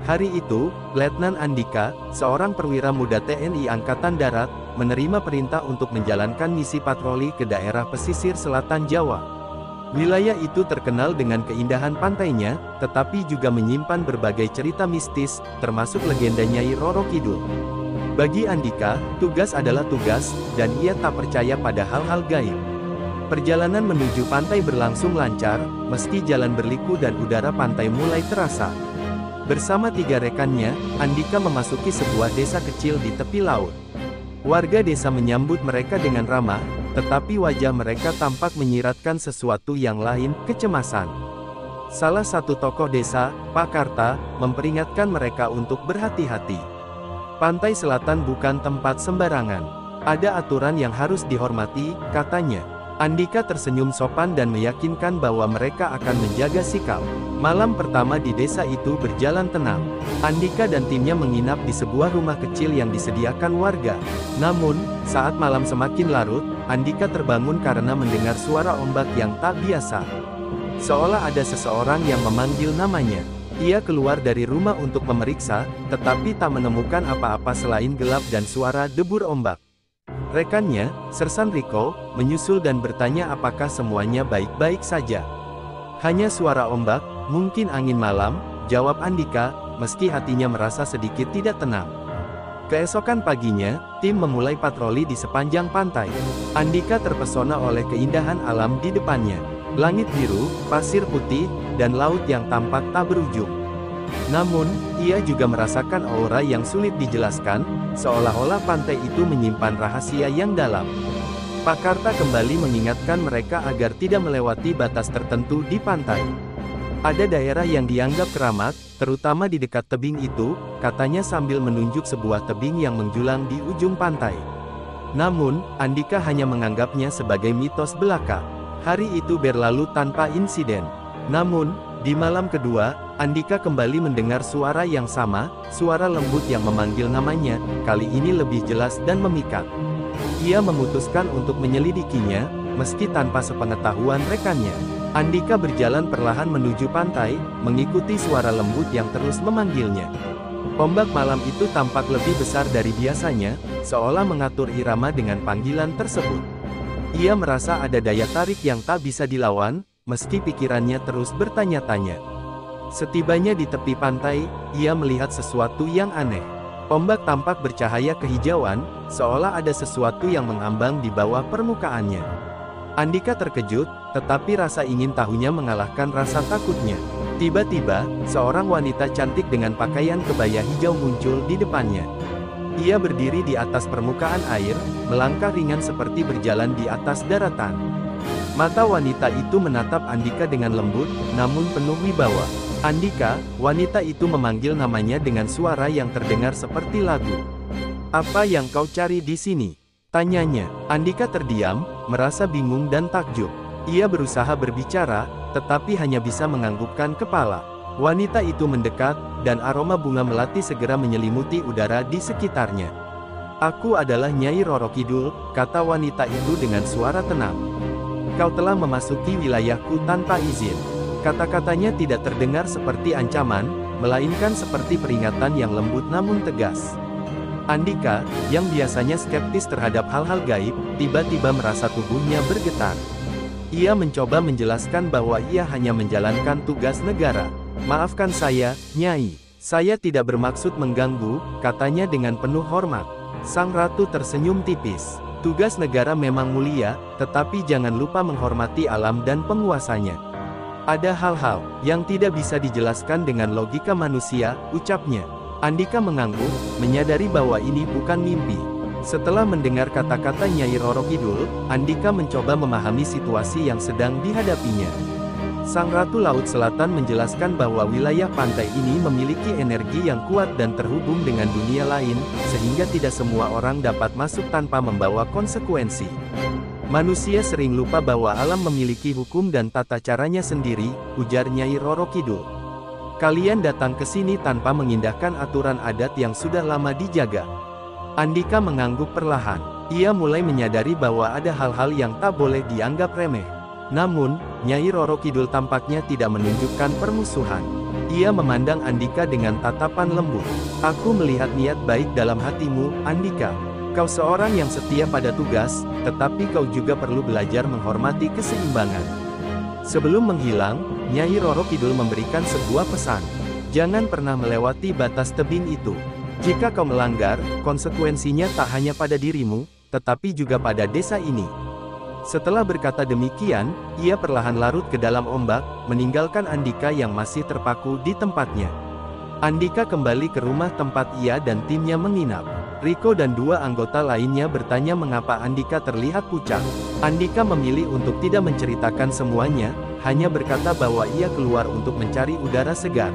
Hari itu, Letnan Andika, seorang perwira muda TNI Angkatan Darat, menerima perintah untuk menjalankan misi patroli ke daerah pesisir selatan Jawa. Wilayah itu terkenal dengan keindahan pantainya, tetapi juga menyimpan berbagai cerita mistis, termasuk legenda Nyai Roro Kidul. Bagi Andika, tugas adalah tugas, dan ia tak percaya pada hal-hal gaib. Perjalanan menuju pantai berlangsung lancar, meski jalan berliku dan udara pantai mulai terasa. Bersama 3 rekannya, Andika memasuki sebuah desa kecil di tepi laut. Warga desa menyambut mereka dengan ramah, tetapi wajah mereka tampak menyiratkan sesuatu yang lain, kecemasan. Salah satu tokoh desa, Pak Karta, memperingatkan mereka untuk berhati-hati. Pantai selatan bukan tempat sembarangan. Ada aturan yang harus dihormati, katanya. Andika tersenyum sopan dan meyakinkan bahwa mereka akan menjaga sikap. Malam pertama di desa itu berjalan tenang. Andika dan timnya menginap di sebuah rumah kecil yang disediakan warga. Namun, saat malam semakin larut, Andika terbangun karena mendengar suara ombak yang tak biasa. Seolah ada seseorang yang memanggil namanya. Ia keluar dari rumah untuk memeriksa, tetapi tak menemukan apa-apa selain gelap dan suara debur ombak. Rekannya, Sersan Riko, menyusul dan bertanya apakah semuanya baik-baik saja. Hanya suara ombak, mungkin angin malam, jawab Andika, meski hatinya merasa sedikit tidak tenang. Keesokan paginya, tim memulai patroli di sepanjang pantai. Andika terpesona oleh keindahan alam di depannya. Langit biru, pasir putih, dan laut yang tampak tak berujung. Namun, ia juga merasakan aura yang sulit dijelaskan, seolah-olah pantai itu menyimpan rahasia yang dalam. Pak Karta kembali mengingatkan mereka agar tidak melewati batas tertentu di pantai. Ada daerah yang dianggap keramat, terutama di dekat tebing itu, katanya sambil menunjuk sebuah tebing yang menjulang di ujung pantai. Namun, Andika hanya menganggapnya sebagai mitos belaka. Hari itu berlalu tanpa insiden. Namun, di malam kedua, Andika kembali mendengar suara yang sama, suara lembut yang memanggil namanya, kali ini lebih jelas dan memikat. Ia memutuskan untuk menyelidikinya, meski tanpa sepengetahuan rekannya. Andika berjalan perlahan menuju pantai, mengikuti suara lembut yang terus memanggilnya. Ombak malam itu tampak lebih besar dari biasanya, seolah mengatur irama dengan panggilan tersebut. Ia merasa ada daya tarik yang tak bisa dilawan, meski pikirannya terus bertanya-tanya. Setibanya di tepi pantai, ia melihat sesuatu yang aneh. Ombak tampak bercahaya kehijauan, seolah ada sesuatu yang mengambang di bawah permukaannya. Andika terkejut, tetapi rasa ingin tahunya mengalahkan rasa takutnya. Tiba-tiba, seorang wanita cantik dengan pakaian kebaya hijau muncul di depannya. Ia berdiri di atas permukaan air, melangkah ringan seperti berjalan di atas daratan. Mata wanita itu menatap Andika dengan lembut, namun penuh wibawa. Andika, wanita itu memanggil namanya dengan suara yang terdengar seperti lagu. "Apa yang kau cari di sini?" tanyanya. Andika terdiam, merasa bingung dan takjub. Ia berusaha berbicara, tetapi hanya bisa menganggukkan kepala. Wanita itu mendekat, dan aroma bunga melati segera menyelimuti udara di sekitarnya. "Aku adalah Nyai Roro Kidul," kata wanita itu dengan suara tenang. "Kau telah memasuki wilayahku tanpa izin." Kata-katanya tidak terdengar seperti ancaman, melainkan seperti peringatan yang lembut namun tegas. Andika, yang biasanya skeptis terhadap hal-hal gaib, tiba-tiba merasa tubuhnya bergetar. Ia mencoba menjelaskan bahwa ia hanya menjalankan tugas negara. "Maafkan saya, Nyai. Saya tidak bermaksud mengganggu," katanya dengan penuh hormat. Sang ratu tersenyum tipis. "Tugas negara memang mulia, tetapi jangan lupa menghormati alam dan penguasanya. Ada hal-hal yang tidak bisa dijelaskan dengan logika manusia," ucapnya. Andika mengangguk, menyadari bahwa ini bukan mimpi. Setelah mendengar kata-kata Nyai Roro Kidul, Andika mencoba memahami situasi yang sedang dihadapinya. Sang Ratu Laut Selatan menjelaskan bahwa wilayah pantai ini memiliki energi yang kuat dan terhubung dengan dunia lain, sehingga tidak semua orang dapat masuk tanpa membawa konsekuensi. "Manusia sering lupa bahwa alam memiliki hukum dan tata caranya sendiri," ujar Nyai Roro Kidul. "Kalian datang ke sini tanpa mengindahkan aturan adat yang sudah lama dijaga." Andika mengangguk perlahan. Ia mulai menyadari bahwa ada hal-hal yang tak boleh dianggap remeh. Namun, Nyai Roro Kidul tampaknya tidak menunjukkan permusuhan. Ia memandang Andika dengan tatapan lembut. Aku melihat niat baik dalam hatimu, Andika. Kau seorang yang setia pada tugas, tetapi kau juga perlu belajar menghormati keseimbangan. Sebelum menghilang, Nyai Roro Kidul memberikan sebuah pesan. Jangan pernah melewati batas tebing itu. Jika kau melanggar, konsekuensinya tak hanya pada dirimu, tetapi juga pada desa ini. Setelah berkata demikian, ia perlahan larut ke dalam ombak, meninggalkan Andika yang masih terpaku di tempatnya. Andika kembali ke rumah tempat ia dan timnya menginap. Riko dan dua anggota lainnya bertanya mengapa Andika terlihat pucat. Andika memilih untuk tidak menceritakan semuanya, hanya berkata bahwa ia keluar untuk mencari udara segar.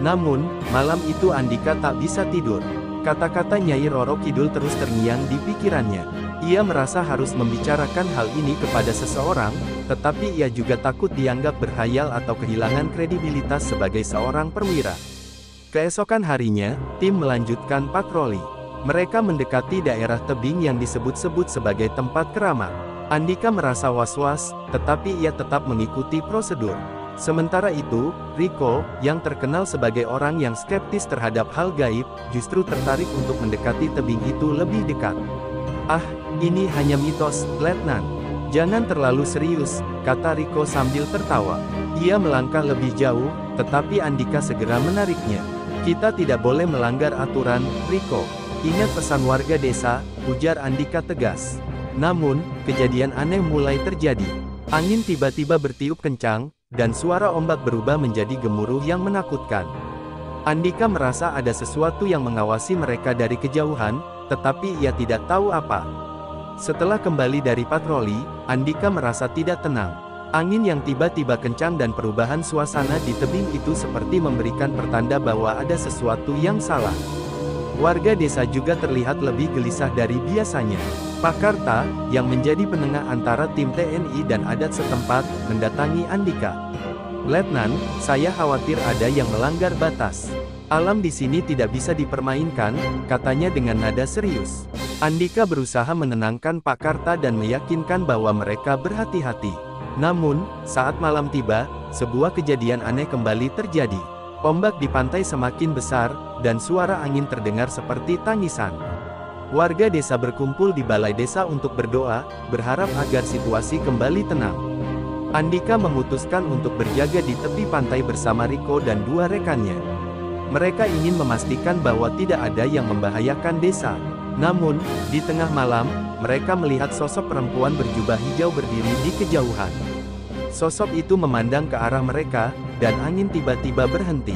Namun, malam itu Andika tak bisa tidur. Kata-kata Nyai Roro Kidul terus terngiang di pikirannya. Ia merasa harus membicarakan hal ini kepada seseorang, tetapi ia juga takut dianggap berkhayal atau kehilangan kredibilitas sebagai seorang perwira. Keesokan harinya, tim melanjutkan patroli. Mereka mendekati daerah tebing yang disebut-sebut sebagai tempat keramat. Andika merasa was-was, tetapi ia tetap mengikuti prosedur. Sementara itu, Riko, yang terkenal sebagai orang yang skeptis terhadap hal gaib, justru tertarik untuk mendekati tebing itu lebih dekat. "Ah, ini hanya mitos, Letnan. Jangan terlalu serius," kata Riko sambil tertawa. Ia melangkah lebih jauh, tetapi Andika segera menariknya. "Kita tidak boleh melanggar aturan, Riko. Ingat pesan warga desa," ujar Andika tegas. Namun, kejadian aneh mulai terjadi. Angin tiba-tiba bertiup kencang, dan suara ombak berubah menjadi gemuruh yang menakutkan. Andika merasa ada sesuatu yang mengawasi mereka dari kejauhan, tetapi ia tidak tahu apa. Setelah kembali dari patroli, Andika merasa tidak tenang. Angin yang tiba-tiba kencang dan perubahan suasana di tebing itu seperti memberikan pertanda bahwa ada sesuatu yang salah. Warga desa juga terlihat lebih gelisah dari biasanya. Pak Karta, yang menjadi penengah antara tim TNI dan adat setempat, mendatangi Andika. "Letnan, saya khawatir ada yang melanggar batas. Alam di sini tidak bisa dipermainkan," katanya dengan nada serius. Andika berusaha menenangkan Pak Karta dan meyakinkan bahwa mereka berhati-hati. Namun, saat malam tiba, sebuah kejadian aneh kembali terjadi. Ombak di pantai semakin besar, dan suara angin terdengar seperti tangisan. Warga desa berkumpul di balai desa untuk berdoa, berharap agar situasi kembali tenang. Andika memutuskan untuk berjaga di tepi pantai bersama Riko dan dua rekannya. Mereka ingin memastikan bahwa tidak ada yang membahayakan desa. Namun, di tengah malam, mereka melihat sosok perempuan berjubah hijau berdiri di kejauhan. Sosok itu memandang ke arah mereka, dan angin tiba-tiba berhenti.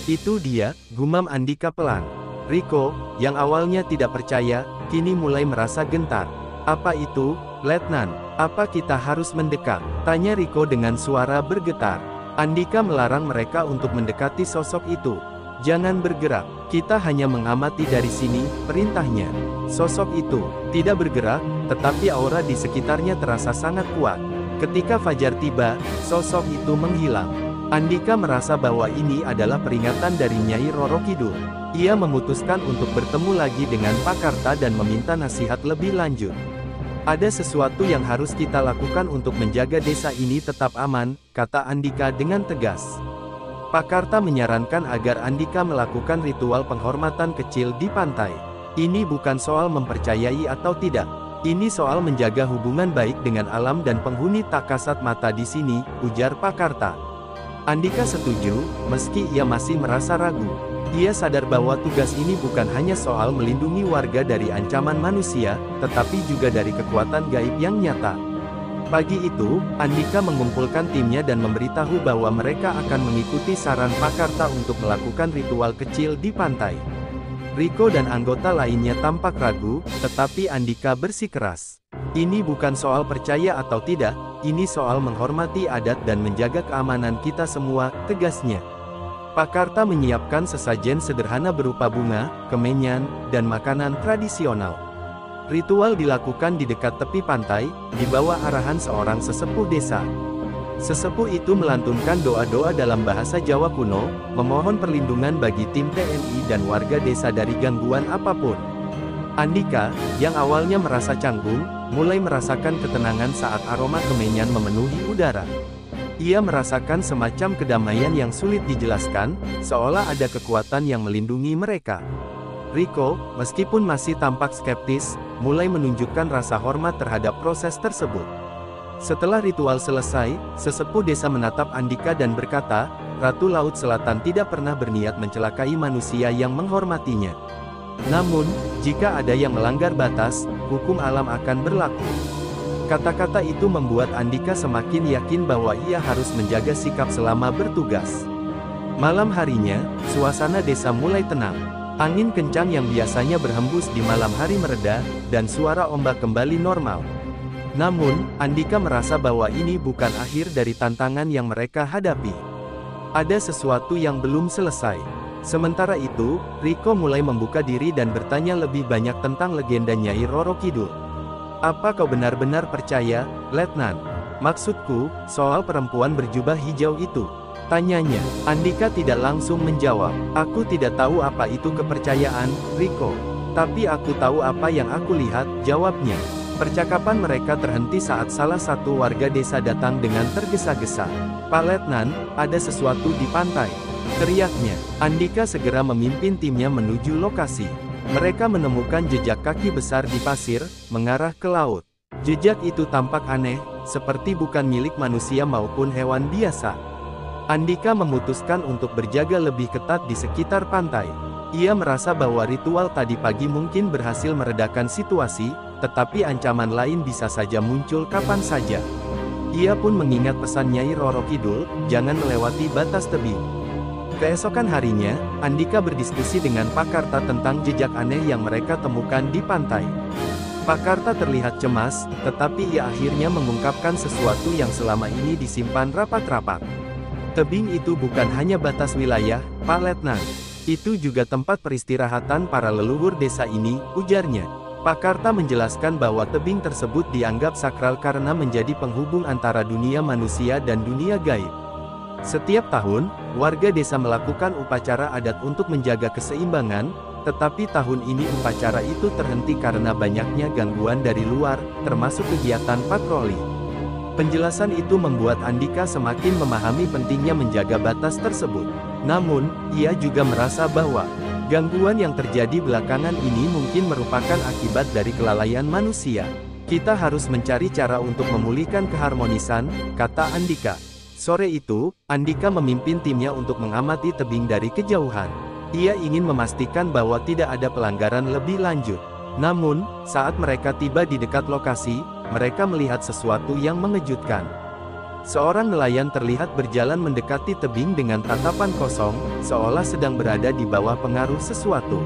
"Itu dia," gumam Andika pelan. Riko, yang awalnya tidak percaya, kini mulai merasa gentar. "Apa itu, Letnan? Apa kita harus mendekat?" tanya Riko dengan suara bergetar. Andika melarang mereka untuk mendekati sosok itu. "Jangan bergerak, kita hanya mengamati dari sini," perintahnya. Sosok itu tidak bergerak, tetapi aura di sekitarnya terasa sangat kuat. Ketika fajar tiba, sosok itu menghilang. Andika merasa bahwa ini adalah peringatan dari Nyai Roro Kidul. Ia memutuskan untuk bertemu lagi dengan Pak Karta dan meminta nasihat lebih lanjut. "Ada sesuatu yang harus kita lakukan untuk menjaga desa ini tetap aman," kata Andika dengan tegas. Pak Karta menyarankan agar Andika melakukan ritual penghormatan kecil di pantai. "Ini bukan soal mempercayai atau tidak. Ini soal menjaga hubungan baik dengan alam dan penghuni tak kasat mata di sini," ujar Pak Karta. Andika setuju, meski ia masih merasa ragu. Ia sadar bahwa tugas ini bukan hanya soal melindungi warga dari ancaman manusia, tetapi juga dari kekuatan gaib yang nyata. Pagi itu, Andika mengumpulkan timnya dan memberitahu bahwa mereka akan mengikuti saran Pak Karta untuk melakukan ritual kecil di pantai. Riko dan anggota lainnya tampak ragu, tetapi Andika bersikeras. "Ini bukan soal percaya atau tidak, ini soal menghormati adat dan menjaga keamanan kita semua," tegasnya. Pak Karta menyiapkan sesajen sederhana berupa bunga, kemenyan, dan makanan tradisional. Ritual dilakukan di dekat tepi pantai, di bawah arahan seorang sesepuh desa. Sesepuh itu melantunkan doa-doa dalam bahasa Jawa kuno, memohon perlindungan bagi tim TNI dan warga desa dari gangguan apapun. Andika, yang awalnya merasa canggung, mulai merasakan ketenangan saat aroma kemenyan memenuhi udara. Ia merasakan semacam kedamaian yang sulit dijelaskan, seolah ada kekuatan yang melindungi mereka. Rico, meskipun masih tampak skeptis, mulai menunjukkan rasa hormat terhadap proses tersebut. Setelah ritual selesai, sesepuh desa menatap Andika dan berkata, Ratu Laut Selatan tidak pernah berniat mencelakai manusia yang menghormatinya. Namun, jika ada yang melanggar batas, hukum alam akan berlaku. Kata-kata itu membuat Andika semakin yakin bahwa ia harus menjaga sikap selama bertugas. Malam harinya, suasana desa mulai tenang. Angin kencang yang biasanya berhembus di malam hari mereda, dan suara ombak kembali normal. Namun, Andika merasa bahwa ini bukan akhir dari tantangan yang mereka hadapi. Ada sesuatu yang belum selesai. Sementara itu, Rico mulai membuka diri dan bertanya lebih banyak tentang legenda Nyai Roro Kidul. Apa kau benar-benar percaya, Letnan? Maksudku, soal perempuan berjubah hijau itu. Tanyanya. Andika tidak langsung menjawab. Aku tidak tahu apa itu kepercayaan, Rico. Tapi aku tahu apa yang aku lihat, jawabnya. Percakapan mereka terhenti saat salah satu warga desa datang dengan tergesa-gesa. Pak Letnan, ada sesuatu di pantai, teriaknya. Andika segera memimpin timnya menuju lokasi. Mereka menemukan jejak kaki besar di pasir, mengarah ke laut. Jejak itu tampak aneh, seperti bukan milik manusia maupun hewan biasa. Andika memutuskan untuk berjaga lebih ketat di sekitar pantai. Ia merasa bahwa ritual tadi pagi mungkin berhasil meredakan situasi, tetapi ancaman lain bisa saja muncul kapan saja. Ia pun mengingat pesan Nyai Roro Kidul, jangan melewati batas tebing. Keesokan harinya, Andika berdiskusi dengan Pak Karta tentang jejak aneh yang mereka temukan di pantai. Pak Karta terlihat cemas, tetapi ia akhirnya mengungkapkan sesuatu yang selama ini disimpan rapat-rapat. Tebing itu bukan hanya batas wilayah, Pak Letnan. Itu juga tempat peristirahatan para leluhur desa ini, ujarnya. Pak Karta menjelaskan bahwa tebing tersebut dianggap sakral karena menjadi penghubung antara dunia manusia dan dunia gaib. Setiap tahun, warga desa melakukan upacara adat untuk menjaga keseimbangan, tetapi tahun ini upacara itu terhenti karena banyaknya gangguan dari luar, termasuk kegiatan patroli. Penjelasan itu membuat Andika semakin memahami pentingnya menjaga batas tersebut. Namun, ia juga merasa bahwa gangguan yang terjadi belakangan ini mungkin merupakan akibat dari kelalaian manusia. Kita harus mencari cara untuk memulihkan keharmonisan, kata Andika. Sore itu, Andika memimpin timnya untuk mengamati tebing dari kejauhan. Ia ingin memastikan bahwa tidak ada pelanggaran lebih lanjut. Namun, saat mereka tiba di dekat lokasi, mereka melihat sesuatu yang mengejutkan. Seorang nelayan terlihat berjalan mendekati tebing dengan tatapan kosong, seolah sedang berada di bawah pengaruh sesuatu.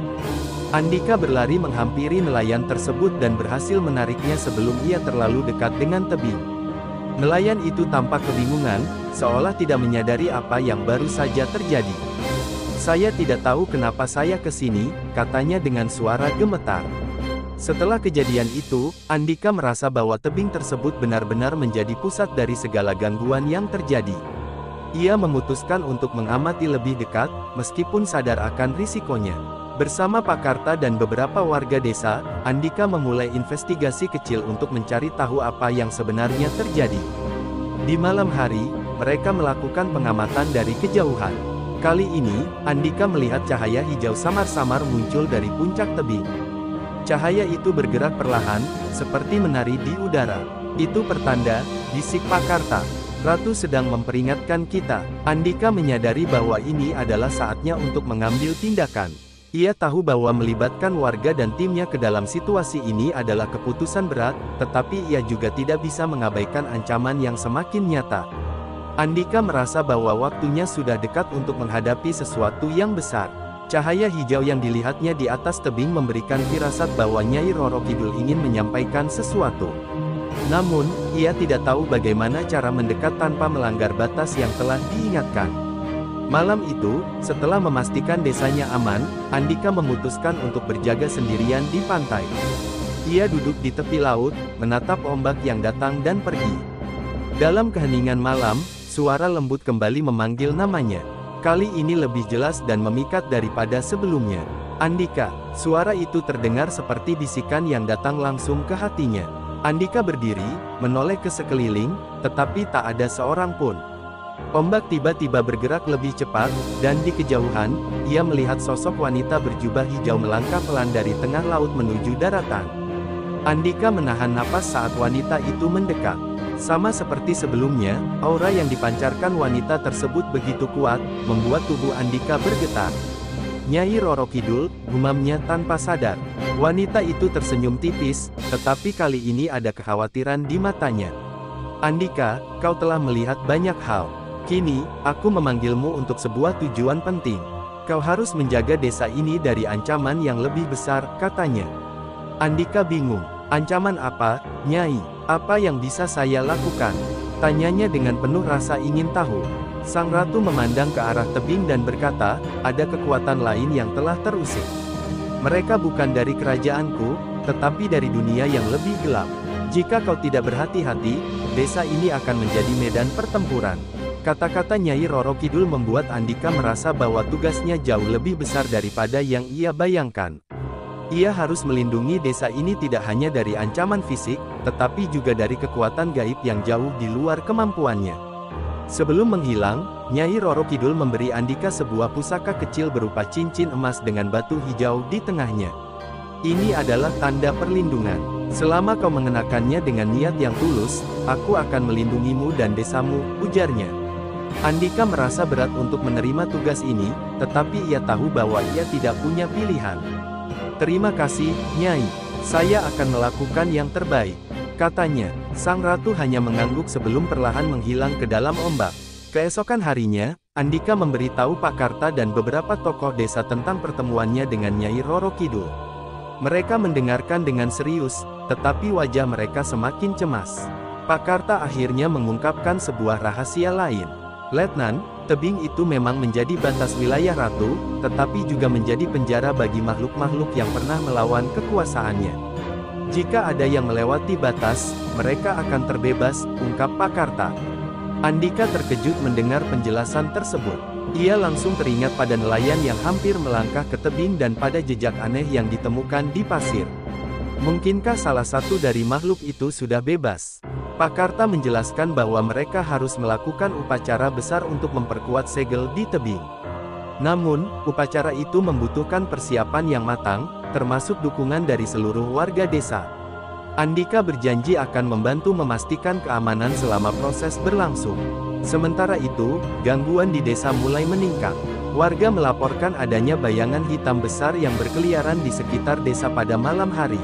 Andika berlari menghampiri nelayan tersebut dan berhasil menariknya sebelum ia terlalu dekat dengan tebing. Nelayan itu tampak kebingungan, seolah tidak menyadari apa yang baru saja terjadi. Saya tidak tahu kenapa saya ke sini, katanya dengan suara gemetar. Setelah kejadian itu, Andika merasa bahwa tebing tersebut benar-benar menjadi pusat dari segala gangguan yang terjadi. Ia memutuskan untuk mengamati lebih dekat, meskipun sadar akan risikonya. Bersama Pak Karta dan beberapa warga desa, Andika memulai investigasi kecil untuk mencari tahu apa yang sebenarnya terjadi. Di malam hari, mereka melakukan pengamatan dari kejauhan. Kali ini, Andika melihat cahaya hijau samar-samar muncul dari puncak tebing. Cahaya itu bergerak perlahan, seperti menari di udara. Itu pertanda, bisik Pak Karta. Ratu sedang memperingatkan kita. Andika menyadari bahwa ini adalah saatnya untuk mengambil tindakan. Ia tahu bahwa melibatkan warga dan timnya ke dalam situasi ini adalah keputusan berat, tetapi ia juga tidak bisa mengabaikan ancaman yang semakin nyata. Andika merasa bahwa waktunya sudah dekat untuk menghadapi sesuatu yang besar. Cahaya hijau yang dilihatnya di atas tebing memberikan firasat bahwa Nyai Roro Kidul ingin menyampaikan sesuatu. Namun, ia tidak tahu bagaimana cara mendekat tanpa melanggar batas yang telah diingatkan. Malam itu, setelah memastikan desanya aman, Andika memutuskan untuk berjaga sendirian di pantai. Ia duduk di tepi laut, menatap ombak yang datang dan pergi. Dalam keheningan malam, suara lembut kembali memanggil namanya. Kali ini lebih jelas dan memikat daripada sebelumnya. Andika, suara itu terdengar seperti bisikan yang datang langsung ke hatinya. Andika berdiri, menoleh ke sekeliling, tetapi tak ada seorang pun. Ombak tiba-tiba bergerak lebih cepat, dan di kejauhan, ia melihat sosok wanita berjubah hijau melangkah pelan dari tengah laut menuju daratan. Andika menahan napas saat wanita itu mendekat. Sama seperti sebelumnya, aura yang dipancarkan wanita tersebut begitu kuat, membuat tubuh Andika bergetar. "Nyai Roro Kidul," gumamnya tanpa sadar. Wanita itu tersenyum tipis, tetapi kali ini ada kekhawatiran di matanya. "Andika, kau telah melihat banyak hal. Kini, aku memanggilmu untuk sebuah tujuan penting. Kau harus menjaga desa ini dari ancaman yang lebih besar," katanya. Andika bingung. "Ancaman apa, Nyai? Apa yang bisa saya lakukan?" tanyanya dengan penuh rasa ingin tahu. Sang ratu memandang ke arah tebing dan berkata, "Ada kekuatan lain yang telah terusik. Mereka bukan dari kerajaanku, tetapi dari dunia yang lebih gelap. Jika kau tidak berhati-hati, desa ini akan menjadi medan pertempuran." Kata-kata Nyai Roro Kidul membuat Andika merasa bahwa tugasnya jauh lebih besar daripada yang ia bayangkan. Ia harus melindungi desa ini tidak hanya dari ancaman fisik, tetapi juga dari kekuatan gaib yang jauh di luar kemampuannya. Sebelum menghilang, Nyai Roro Kidul memberi Andika sebuah pusaka kecil berupa cincin emas dengan batu hijau di tengahnya. "Ini adalah tanda perlindungan. Selama kau mengenakannya dengan niat yang tulus, aku akan melindungimu dan desamu," ujarnya. Andika merasa berat untuk menerima tugas ini, tetapi ia tahu bahwa ia tidak punya pilihan. "Terima kasih, Nyai. Saya akan melakukan yang terbaik," katanya. Sang ratu hanya mengangguk sebelum perlahan menghilang ke dalam ombak. Keesokan harinya, Andika memberitahu Pak Karta dan beberapa tokoh desa tentang pertemuannya dengan Nyai Roro Kidul. Mereka mendengarkan dengan serius, tetapi wajah mereka semakin cemas. Pak Karta akhirnya mengungkapkan sebuah rahasia lain. "Letnan, tebing itu memang menjadi batas wilayah ratu, tetapi juga menjadi penjara bagi makhluk-makhluk yang pernah melawan kekuasaannya. Jika ada yang melewati batas, mereka akan terbebas," ungkap Pak Karta. Andika terkejut mendengar penjelasan tersebut. Ia langsung teringat pada nelayan yang hampir melangkah ke tebing dan pada jejak aneh yang ditemukan di pasir. Mungkinkah salah satu dari makhluk itu sudah bebas? Pak Karta menjelaskan bahwa mereka harus melakukan upacara besar untuk memperkuat segel di tebing. Namun, upacara itu membutuhkan persiapan yang matang, termasuk dukungan dari seluruh warga desa. Andika berjanji akan membantu memastikan keamanan selama proses berlangsung. Sementara itu, gangguan di desa mulai meningkat. Warga melaporkan adanya bayangan hitam besar yang berkeliaran di sekitar desa pada malam hari.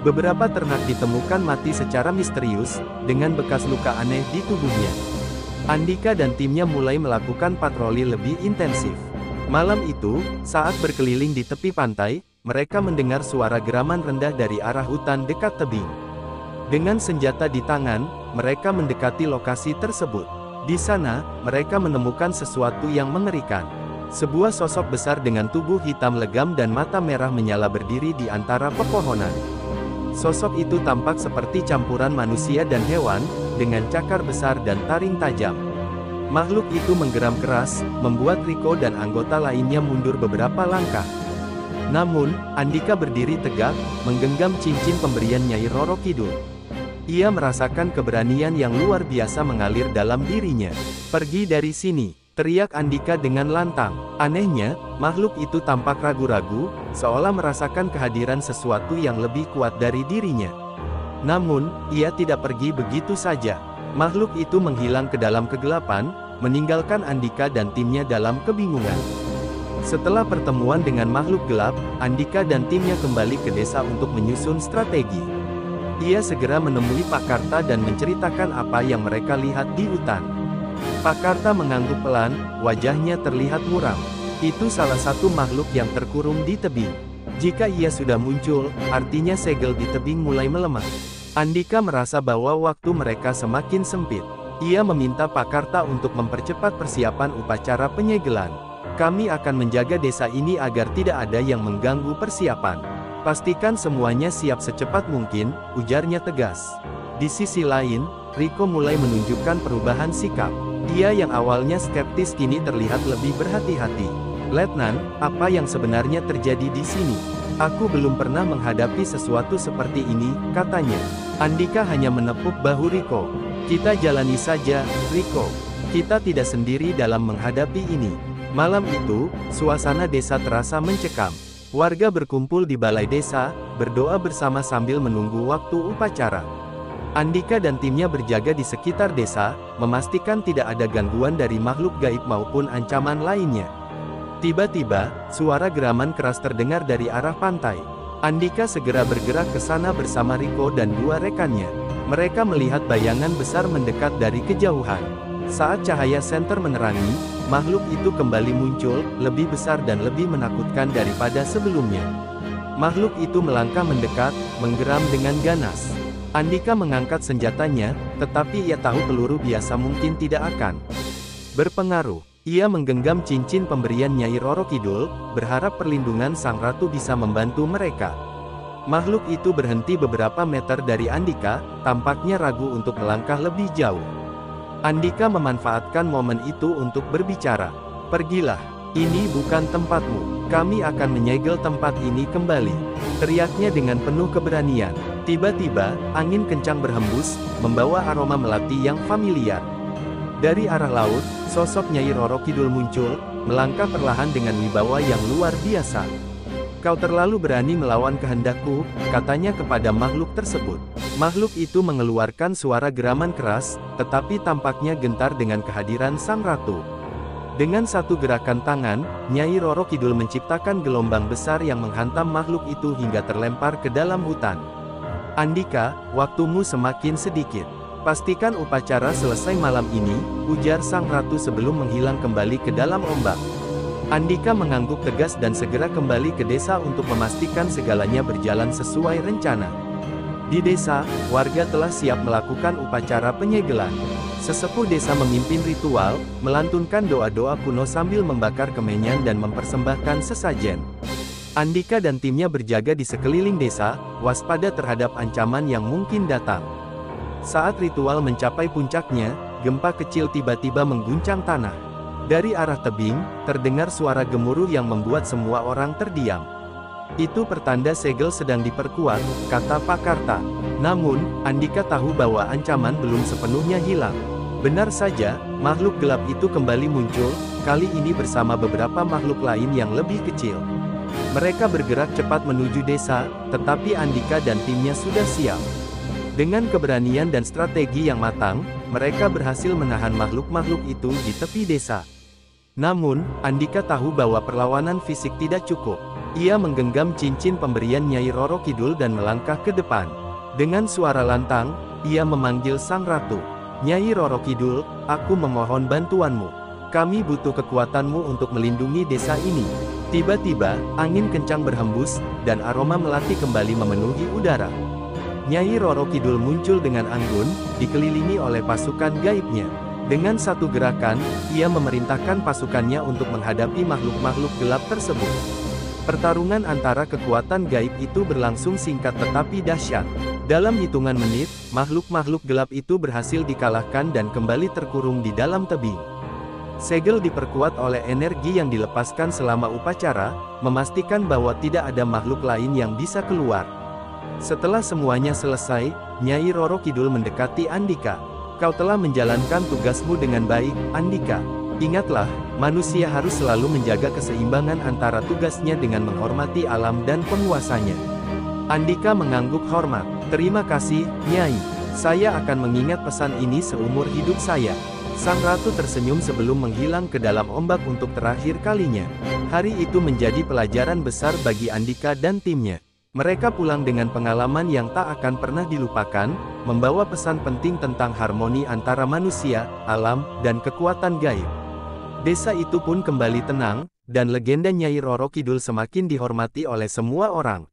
Beberapa ternak ditemukan mati secara misterius, dengan bekas luka aneh di tubuhnya. Andika dan timnya mulai melakukan patroli lebih intensif. Malam itu, saat berkeliling di tepi pantai, mereka mendengar suara geraman rendah dari arah hutan dekat tebing. Dengan senjata di tangan, mereka mendekati lokasi tersebut. Di sana, mereka menemukan sesuatu yang mengerikan. Sebuah sosok besar dengan tubuh hitam legam dan mata merah menyala berdiri di antara pepohonan. Sosok itu tampak seperti campuran manusia dan hewan, dengan cakar besar dan taring tajam. Makhluk itu menggeram keras, membuat Riko dan anggota lainnya mundur beberapa langkah. Namun, Andika berdiri tegak, menggenggam cincin pemberian Nyai Roro Kidul. Ia merasakan keberanian yang luar biasa mengalir dalam dirinya. "Pergi dari sini!" teriak Andika dengan lantang. Anehnya, makhluk itu tampak ragu-ragu, seolah merasakan kehadiran sesuatu yang lebih kuat dari dirinya. Namun, ia tidak pergi begitu saja. Makhluk itu menghilang ke dalam kegelapan, meninggalkan Andika dan timnya dalam kebingungan. Setelah pertemuan dengan makhluk gelap, Andika dan timnya kembali ke desa untuk menyusun strategi. Ia segera menemui Pak Karta dan menceritakan apa yang mereka lihat di hutan. Pak Karta mengangguk pelan, wajahnya terlihat muram. Itu salah satu makhluk yang terkurung di tebing. Jika ia sudah muncul, artinya segel di tebing mulai melemah. Andika merasa bahwa waktu mereka semakin sempit. Ia meminta Pak Karta untuk mempercepat persiapan upacara penyegelan. "Kami akan menjaga desa ini agar tidak ada yang mengganggu persiapan. Pastikan semuanya siap secepat mungkin," ujarnya tegas. Di sisi lain, Riko mulai menunjukkan perubahan sikap. Dia yang awalnya skeptis kini terlihat lebih berhati-hati. "Letnan, apa yang sebenarnya terjadi di sini? Aku belum pernah menghadapi sesuatu seperti ini," katanya. Andika hanya menepuk bahu Riko. "Kita jalani saja, Riko. Kita tidak sendiri dalam menghadapi ini. Malam itu, suasana desa terasa mencekam. Warga berkumpul di balai desa, berdoa bersama sambil menunggu waktu upacara. Andika dan timnya berjaga di sekitar desa, memastikan tidak ada gangguan dari makhluk gaib maupun ancaman lainnya. Tiba-tiba, suara geraman keras terdengar dari arah pantai. Andika segera bergerak ke sana bersama Riko dan dua rekannya. Mereka melihat bayangan besar mendekat dari kejauhan. Saat cahaya senter menerangi, makhluk itu kembali muncul, lebih besar dan lebih menakutkan daripada sebelumnya. Makhluk itu melangkah mendekat, menggeram dengan ganas. Andika mengangkat senjatanya, tetapi ia tahu peluru biasa mungkin tidak akan berpengaruh. Ia menggenggam cincin pemberian Nyai Roro Kidul, berharap perlindungan Sang Ratu bisa membantu mereka. Makhluk itu berhenti beberapa meter dari Andika, tampaknya ragu untuk melangkah lebih jauh. Andika memanfaatkan momen itu untuk berbicara. "Pergilah, ini bukan tempatmu. Kami akan menyegel tempat ini kembali," teriaknya dengan penuh keberanian. Tiba-tiba, angin kencang berhembus, membawa aroma melati yang familiar. Dari arah laut, sosok Nyai Roro Kidul muncul, melangkah perlahan dengan wibawa yang luar biasa. "Kau terlalu berani melawan kehendakku," katanya kepada makhluk tersebut. Makhluk itu mengeluarkan suara geraman keras, tetapi tampaknya gentar dengan kehadiran Sang Ratu. Dengan satu gerakan tangan, Nyai Roro Kidul menciptakan gelombang besar yang menghantam makhluk itu hingga terlempar ke dalam hutan. "Andika, waktumu semakin sedikit. Pastikan upacara selesai malam ini," ujar Sang Ratu sebelum menghilang kembali ke dalam ombak. Andika mengangguk tegas dan segera kembali ke desa untuk memastikan segalanya berjalan sesuai rencana. Di desa, warga telah siap melakukan upacara penyegelan. Sesepuh desa memimpin ritual, melantunkan doa-doa kuno sambil membakar kemenyan dan mempersembahkan sesajen. Andika dan timnya berjaga di sekeliling desa, waspada terhadap ancaman yang mungkin datang. Saat ritual mencapai puncaknya, gempa kecil tiba-tiba mengguncang tanah. Dari arah tebing, terdengar suara gemuruh yang membuat semua orang terdiam. "Itu pertanda segel sedang diperkuat," kata Pak Karta. Namun, Andika tahu bahwa ancaman belum sepenuhnya hilang. Benar saja, makhluk gelap itu kembali muncul, kali ini bersama beberapa makhluk lain yang lebih kecil. Mereka bergerak cepat menuju desa, tetapi Andika dan timnya sudah siap. Dengan keberanian dan strategi yang matang, mereka berhasil menahan makhluk-makhluk itu di tepi desa. Namun, Andika tahu bahwa perlawanan fisik tidak cukup. Ia menggenggam cincin pemberian Nyai Roro Kidul dan melangkah ke depan. Dengan suara lantang, ia memanggil Sang Ratu. "Nyai Roro Kidul, aku memohon bantuanmu. Kami butuh kekuatanmu untuk melindungi desa ini." Tiba-tiba, angin kencang berhembus, dan aroma melati kembali memenuhi udara. Nyai Roro Kidul muncul dengan anggun, dikelilingi oleh pasukan gaibnya. Dengan satu gerakan, ia memerintahkan pasukannya untuk menghadapi makhluk-makhluk gelap tersebut. Pertarungan antara kekuatan gaib itu berlangsung singkat tetapi dahsyat. Dalam hitungan menit, makhluk-makhluk gelap itu berhasil dikalahkan dan kembali terkurung di dalam tebing. Segel diperkuat oleh energi yang dilepaskan selama upacara, memastikan bahwa tidak ada makhluk lain yang bisa keluar. Setelah semuanya selesai, Nyai Roro Kidul mendekati Andika. "Kau telah menjalankan tugasmu dengan baik, Andika. Ingatlah, manusia harus selalu menjaga keseimbangan antara tugasnya dengan menghormati alam dan penguasanya." Andika mengangguk hormat. "Terima kasih, Nyai. Saya akan mengingat pesan ini seumur hidup saya." Sang Ratu tersenyum sebelum menghilang ke dalam ombak untuk terakhir kalinya. Hari itu menjadi pelajaran besar bagi Andika dan timnya. Mereka pulang dengan pengalaman yang tak akan pernah dilupakan, membawa pesan penting tentang harmoni antara manusia, alam, dan kekuatan gaib. Desa itu pun kembali tenang, dan legenda Nyai Roro Kidul semakin dihormati oleh semua orang.